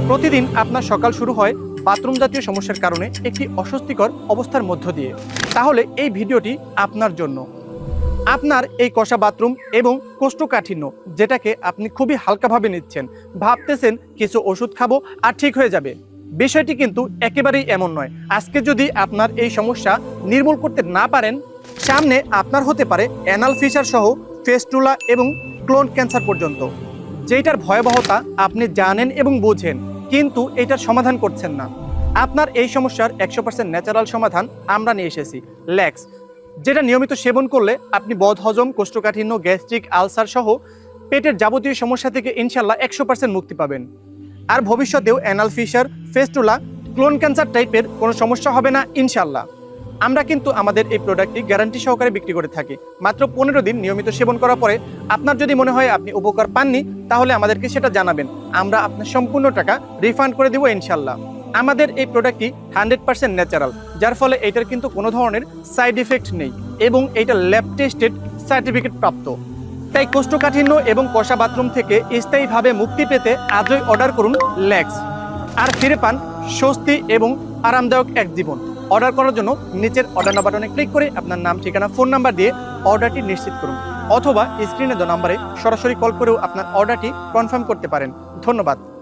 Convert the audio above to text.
প্রতিদিন আপনার সকাল শুরু হয় বাথরুম জাতীয় সমস্যার কারণে একটি অস্বস্তিকর অবস্থার মধ্য দিয়ে, তাহলে এই ভিডিওটি আপনার জন্য। আপনার এই কষা বাথরুম এবং কোষ্ঠকাঠিন্য, যেটাকে আপনি খুবই হালকাভাবে নিচ্ছেন, ভাবতেছেন কিছু ওষুধ খাবো আর ঠিক হয়ে যাবে, বিষয়টি কিন্তু একেবারেই এমন নয়। আজকে যদি আপনার এই সমস্যা নির্মূল করতে না পারেন, সামনে আপনার হতে পারে অ্যানাল ফিশার সহ ফেস্টুলা এবং ক্লোন ক্যান্সার পর্যন্ত, যেটার ভয়াবহতা আপনি জানেন এবং বোঝেন, কিন্তু এটার সমাধান করছেন না। আপনার এই সমস্যার 100% ন্যাচারাল সমাধান আমরা নিয়ে এসেছি ল্যাক্স, যেটা নিয়মিত সেবন করলে আপনি বদহজম, কোষ্ঠকাঠিন্য, গ্যাস্ট্রিক, আলসার সহ পেটের যাবতীয় সমস্যা থেকে ইনশাল্লাহ 100% মুক্তি পাবেন। আর ভবিষ্যতেও anal fisher, fistula, clone cancer টাইপের কোনো সমস্যা হবে না ইনশাল্লাহ। আমরা কিন্তু আমাদের এই প্রোডাক্টটি গ্যারান্টি সহকারে বিক্রি করে থাকি। মাত্র 15 দিন নিয়মিত সেবন করার পরে আপনার যদি মনে হয় আপনি উপকার পাননি, তাহলে আমাদেরকে সেটা জানাবেন, আমরা আপনার সম্পূর্ণ টাকা রিফান্ড করে দেবো ইনশাল্লাহ। আমাদের এই প্রোডাক্টটি 100% ন্যাচারাল, যার ফলে এটার কিন্তু কোনো ধরনের সাইড ইফেক্ট নেই এবং এটা ল্যাব টেস্টেড সার্টিফিকেট প্রাপ্ত। তাই কোষ্ঠকাঠিন্য এবং কষা বাথরুম থেকে স্থায়ীভাবে মুক্তি পেতে আজই অর্ডার করুন ল্যাক্স, আর ফিরে পান স্বস্তি এবং আরামদায়ক এক জীবন। অর্ডার করার জন্য নিচের অর্ডার নাও বাটনে ক্লিক করে আপনার নাম, ঠিকানা, ফোন নাম্বার দিয়ে অর্ডারটি নিশ্চিত করুন, অথবা স্ক্রিনে দেওয়া নাম্বারে সরাসরি কল করেও আপনার অর্ডারটি কনফার্ম করতে পারেন। ধন্যবাদ।